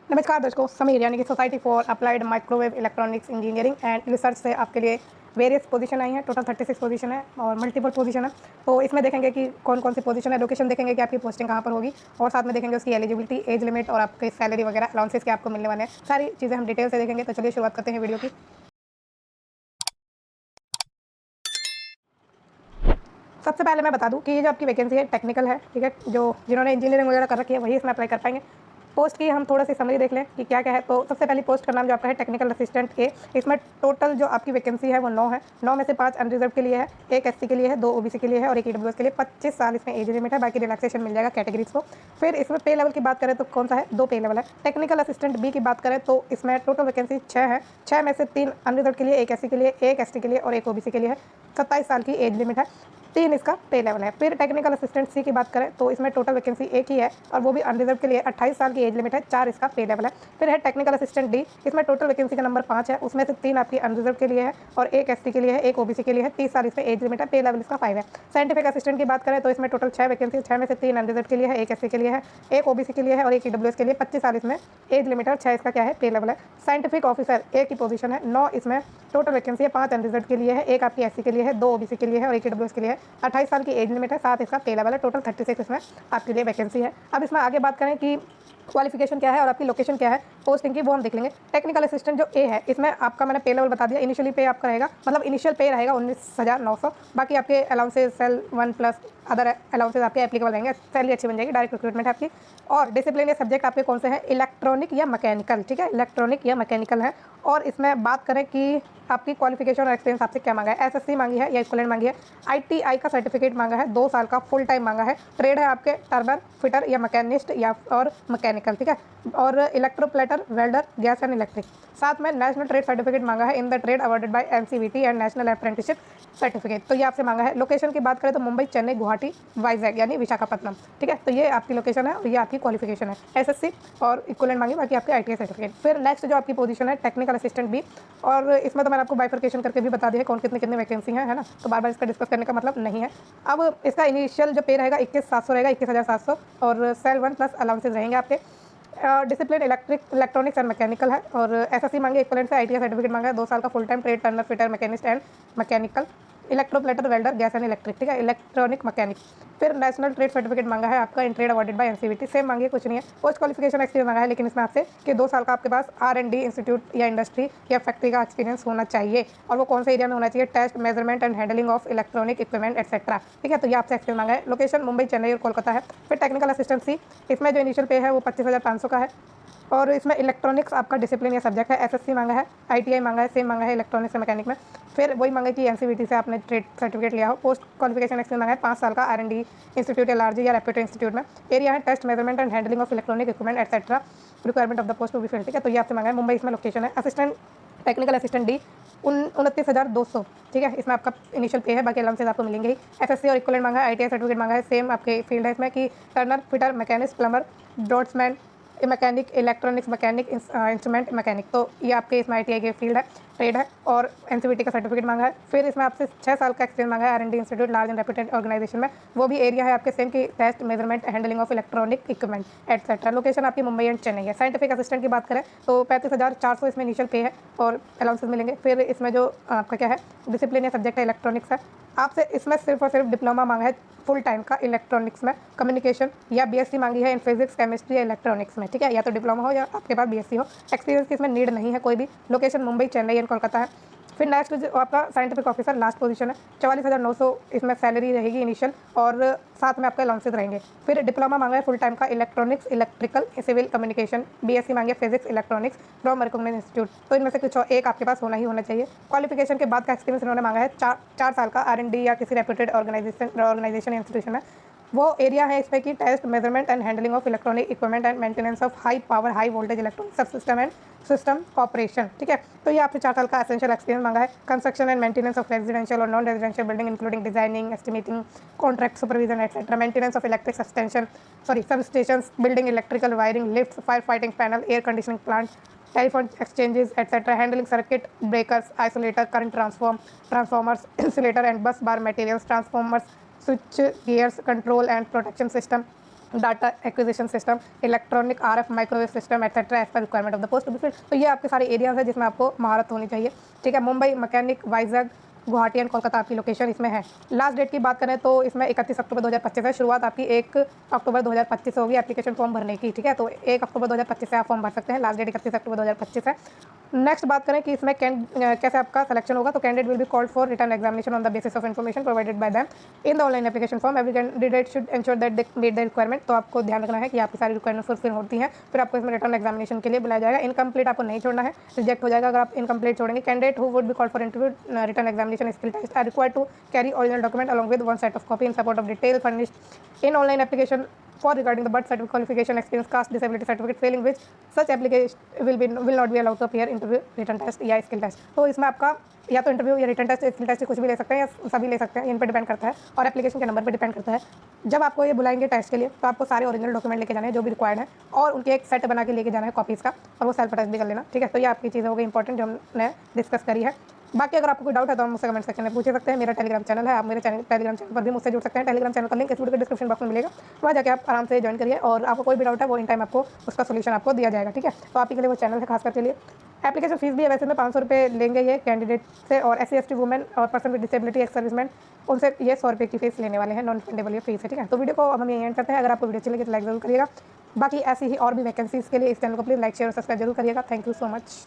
नमस्कार दर्शकों, समीर यानी कि society for applied microwave electronics engineering and research से आपके लिए वेरियस पोजीशन आई हैं। टोटल 36 पोजीशन है और मल्टीपल पोजीशन है। तो इसमें देखेंगे कि कौन कौन सी पोजीशन है, लोकेशन देखेंगे कि आपकी पोस्टिंग कहाँ पर होगी, और साथ में देखेंगे उसकी एलिजिबिलिटी, एज लिमिट और आपके सैलरी वगैरह अलाउंसेस के आपको मिलने वाले हैं। सारी चीज़ें हम डिटेल से देखेंगे। तो चलिए शुरुआत करते हैं वीडियो की। सबसे पहले मैं बता दूं कि ये जो आपकी वैकेंसी है टेक्निकल है, ठीक है। जो जिन्होंने इंजीनियरिंग वगैरह कर रखी है वही इसमें अप्लाई कर पाएंगे। पोस्ट की हम थोड़ा सी समरी देख लें कि क्या क्या है। तो सबसे पहली पोस्ट का नाम जो आपका है टेक्निकल असिस्टेंट ए। इसमें टोटल जो आपकी वैकेंसी है वो 9 है। 9 में से 5 अनरिजर्व के लिए है, 1 एससी के लिए है, 2 ओबीसी के लिए है और 1 ईडब्ल्यूएस के लिए। 25 साल इसमें एज लिमिट है, बाकी रिलैक्सेशन मिल जाएगा कैटेगरीज को। फिर इसमें पे लेवल की बात करें तो कौन सा है, 2 पे लेवल है। टेक्निकल असिस्टेंट बी की बात करें तो इसमें टोटल वैकेंसी 6 है। 6 में से 3 अनरिजर्व के लिए, 1 एससी के लिए, 1 एसटी के लिए और 1 ओबीसी के लिए है। 27 साल की एज लिमिट है। 3 इसका पे लेवल है। फिर टेक्निकल असिस्टेंट सी की बात करें तो इसमें टोटल वैकेंसी 1 ही है और वो भी अनरिजर्व के लिए 28 साल की एज लिमिट है। 4 इसका पे लेवल है। फिर है टेक्निकल असिस्टेंट डी। इसमें टोटल वैकेंसी का नंबर 5 है, उसमें से 3 आपकी अनरिजर्व के लिए है और 1 एसटी के लिए है, 1 ओबीसी के लिए है। 30 साल इसमें एज लिमिट है। पे लेवल इसका 5 है। साइंटिफिक असिस्टेंट की बात करें तो इसमें टोटल 6 वैकेंसी, 6 में से 3 अनरिजर्व के लिए है, 1 एससी के लिए है, 1 ओबीसी के लिए है और 1 ईडब्ल्यूएस के लिए। 25 साल इसमें एज लिमिट है और 6 इसका क्या है, पे लेवल है। साइंटिफिक ऑफिसर ए की पोजीशन है। 9 इसमें टोटल वैकेंसी है, 5 अनरिजर्व के लिए है, 1 आपकी एससी के लिए है, 2 ओबीसी के लिए है और 1 ईडब्ल्यूएस के लिए है। 28 साल की एज लिमिट है। 7 इसका पे लेवल है। टोटल 36 इसमें आपके लिए वैकेंसी है। अब इसमें आगे बात करें कि क्वालिफिकेशन क्या है और आपकी लोकेशन क्या है पोस्टिंग की, वो हम देख लेंगे। टेक्निकल असिस्टेंट जो ए है इसमें आपका मैंने पे लेवल बता दिया। इनिशियली पे आपका रहेगा, मतलब इनिशियल पे रहेगा 19,900। बाकी आपके allowances cell 1 plus other allowances आपके एप्लीकेबल रहेंगे। सैलरी अच्छी बन जाएगी, डायरेक्ट रिक्रूटमेंट है आपकी। और डिसिप्लिन या सब्जेक्ट आपके कौन से हैं, इलेक्ट्रॉनिक या मैकेनिकल, ठीक है, इलेक्ट्रॉनिक या मैकेनिकल है। और इसमें बात करें कि आपकी क्वालिफिकेशन और एक्सपीरियंस आपसे क्या मांगा है, एसएससी मांगी है या इक्विवेलेंट मांगी है, आईटीआई का सर्टिफिकेट मांगा है, 2 साल का फुल टाइम मांगा है। ट्रेड है आपके टर्बर, फिटर या मैकेनिस्ट या और मैकेनिकल, ठीक है, और इलेक्ट्रोप्लेटर, वेल्डर, गैस एंड इलेक्ट्रिक। साथ में नेशनल ट्रेड सर्टिफिकेट मांगा है in the trade awarded by NCVT and national apprenticeship certificate. तो ये आपसे मांगा है। लोकेशन की बात करें तो मुंबई, चेन्नई, गुवाहाटी, वाइजैग यानी विशाखापट्टनम, ठीक है। तो ये आपकी लोकेशन है और ये आपकी क्वालिफिकेशन है, एसएससी और इक्विवेलेंट मांगी, बाकी आपके आईटीआई सर्टिफिकेट। फिर नेक्स्ट जो आपकी पोजीशन है टेक्निकल असिस्टेंट बी, और इसमें तो मैंने आपको बाइफर्केशन करके भी बता दिया है कौन कितने कितने वैकेंसी है ना, तो बार बार इसका डिस्कस करने का मतलब नहीं है। अब इसका इनिशियल जो पे रहेगा 21,700 रहेगा, 21,700 और सेल 1 प्लस अलाउंसेज रहेंगे आपके। डिसिप्लिन इलेक्ट्रॉनिक्स एंड मैकेनिकल है और एसएससी मांगे, इक्विवेलेंट से आईटीआई सर्टिफिकेट मांगा है, 2 साल का full time trade turner, fitter, machinist and mechanical, electroplater, welder, gas and electric, ठीक है, इलेक्ट्रॉनिक मैकेनिक। फिर नेशनल ट्रेड सर्टिफिकेट मांगा है आपका in trade awarded by NCVT, same मांगी, कुछ नहीं है। पोस्ट क्वालिफिकेशन एक्सपीरियंस मांगा है, लेकिन इसमें आपसे कि 2 साल का आपके पास R&D इंस्टीट्यूट या इंडस्ट्री या फैक्ट्री का एक्सपीरियंस होना चाहिए, और वो कौन से एरिया में होना चाहिए, test, measurement and handling of electronic equipment etcetera, ठीक है। तो ये आपसे एक्सपीरियंस मांगा है। लोकेशन मुंबई, चेन्नई और कोलकाता है। फिर टेक्निकल असिस्टेंट सी, इसमें जो इनिशियल पे है वो 25,500 का है और इसमें इलेक्ट्रॉनिक्स आपका डिसिप्लिन या सब्जेक्ट है। एसएससी मांगा है, आईटीआई मांगा है, सेम मांगा है इलेक्ट्रॉनिक्स से मैकेनिक में। फिर वही मांगा कि एनसीवीटी से आपने ट्रेड सर्टिफिकेट लिया हो। पोस्ट क्वालिफिकेशन एक्सपीरियंस मांगा है 5 साल का R&D इंस्टीट्यूट या लार्ज या रेप्यूटेड इंस्टीट्यूट में। एरिया है test, measurement and handling of electronic equipment etcetera, requirement of the post to be filled, ठीक है। तो ये आपसे मांगा है। मुंबई इसमें लोकेशन है। असिस्टेंट टेक्निकल असिस्टेंट डी 29,200, ठीक है। इसमें आपका इनिशियल पे है, बाकी अलाउंसेज आपको मिलेंगे ही। एसएससी और इक्विवेलेंट मांगा है, आईटीआई सर्टिफिकेट मांगा है, सेम आपके फील्ड है इसमें कि Turner, fitter, machinist, plumber, draughtsman, mechanic, electronics mechanic, instrument mechanic. तो ये आपके इसमें आईटीआई के फील्ड है, ट्रेड है और एनसीवीटी का सर्टिफिकेट मांगा है। फिर इसमें आपसे 6 साल का एक्सपीरियंस मांगा है R&D institute, large and reputed organisation में। वो भी एरिया है आपके सेम की test, measurement, handling of electronic equipment etcetera. Location आपकी मुंबई एंड चेन्नई है। साइंटिफिक असिस्टेंट की बात करें तो 35,400 इसमें इनिशियल पे है और अलाउंसेस मिलेंगे। फिर इसमें जो आपका क्या है, डिसिप्लिन या सब्जेक्ट है इलेक्ट्रॉनिक्स है। आपसे इसमें सिर्फ और सिर्फ डिप्लोमा मांगा है फुल टाइम का इलेक्ट्रॉनिक्स में, कम्युनिकेशन या बीएससी मांगी है इन फिजिक्स, केमिस्ट्री या इलेक्ट्रॉनिक्स में, ठीक है। या तो डिप्लोमा हो या आपके पास बीएससी हो। एक्सपीरियंस की इसमें नीड नहीं है कोई भी। लोकेशन मुंबई, चेन्नई एंड कोलकाता है। फिर नेक्स्ट जो आपका साइंटिफिक ऑफिसर लास्ट पोजीशन है, 44,900 इसमें सैलरी रहेगी इनिशियल और साथ में आपके अलाउंसेस रहेंगे। फिर डिप्लोमा मांगा है फुल टाइम का electronics, electrical, civil, communication, BSc मांगे physics, electronics from recognised institute. तो इनमें से कुछ एक आपके पास होना ही होना चाहिए। क्वालिफिकेशन के बाद का एक्सपीरियंस इन्होंने मांगा है 4 साल का R&D या किसी रेप्यूटेड ऑर्गेनाइजेशन इंस्टीट्यूशन है। वो एरिया है इस पर कि test, measurement and handling of electronic equipment and maintenance of high power, high voltage electronic subsystem and system operation, ठीक है। तो ये आपसे 4 साल का एसेंशियल एक्सपीरियंस मांगा है। Construction and maintenance of residential और non residential building including designing, estimating, contract supervision etcetera, maintenance of electric sub stations, building electrical wiring, lift, fire fighting panel, air conditioning plant, telephone exchanges etcetera, handling circuit breakers, isolator, current transformers, insulator and bus bar materials, transformers, switch gears, control and protection system, data acquisition system, electronic RF microwave system etcetera as per requirement of the post. तो ये आपके सारे areas है जिसमें आपको महारत होनी चाहिए, ठीक है। मुंबई, मैकेनिक, वाइजैग, गुवाहाटी एंड कोलकाता आपकी लोकेशन इसमें है। लास्ट डेट की बात करें तो इसमें 31 अक्टूबर 2025 है। शुरुआत आपकी 1 अक्टूबर 2025 से होगी एप्लीकेशन फॉर्म भरने की, ठीक है। तो 1 अक्टूबर 2025 से आप फॉर्म भर सकते हैं। लास्ट डेट 31 अक्टूबर 2025 है। नेक्स्ट बात करें कि इसमें कैसे आपका सिलेक्शन होगा, तो candidate will be called for written examination on the basis of information provided by them in the online application form. Every candidate should ensure that they meet the requirement. तो आपको ध्यान रखना है कि आपकी सारी रिक्वायरमेंट फुलफिल होती हैं, फिर आपको इसमें रिटर्न एग्जामिनेशन के लिए बुलाया जाएगा। इनकम्प्लीट आपको नहीं छोड़ना है, रिजेक्ट हो जाएगा अगर आप इनकम्प्लीट छोड़ेंगे। Candidate who would be called for interview written examination skill test are required to carry original document along with one set of copy in support of detail furnished in online application for regarding the birth certificate, qualification, experience, caste, disability certificate, failing which such application will not be allowed to appear interview, written test या skill test। तो इसमें आपका या तो interview या written test, skill test कुछ भी ले सकते हैं या सभी ले सकते हैं, इन पर डिपेंड करता है और एप्लीकेशन के नंबर पर डिपेंड करता है। जब आपको ये बुलाएंगे टेस्ट के लिए तो आपको सारे ओरिजिनल डॉक्यूमेंट लेके जाने हैं जो भी रिक्वायर्ड है और उनके एक सेट बना के लेके जाना है कॉपीज़ का, और वो सेल्फ अटेस्ट भी कर लेना, ठीक है। तो ये आपकी चीज़ें हो गई इंपॉर्टेंट जो हमने डिस्कस करी है। बाकी अगर आपको कोई डाउट है तो आप मुझसे कमेंट सेक्शन में पूछ सकते हैं। मेरा टेलीग्राम चैनल है, आप मेरे टेलीग्राम चैनल पर भी मुझसे जुड़ सकते हैं। टेलीग्राम चैनल का लिंक इस वीडियो के डिस्क्रिप्शन बॉक्स में मिलेगा, वहाँ जाकर आप आराम से ज्वाइन करिए और आपको कोई भी डाउट है वो इन टाइम आपको उसका सोल्यूशन आपको दिया जाएगा, ठीक है। तो आप ही के लिए वो चैनल है खास करके लिए। एप्लीकेशन फीस भी है वैसे में 500 रुपये लेंगे ये कैंडिडेट से, और SC ST वुमेन और person with disability ex serviceman उनसे ये 100 रुपये की फीस लेने वाले हैं, नॉन रिफंडेबल ये फीस है, ठीक है। तो वीडियो को अब हम यही एंड करते हैं। अगर आपको वीडियो अच्छी लगी तो लाइक जरूर करिएगा। बाकी ऐसी ही और भी वैकेंसीज़ के लिए इस चैनल को प्लीज़ लाइक शेयर और सब्सक्राइब जरूर करिएगा। Thank you so much.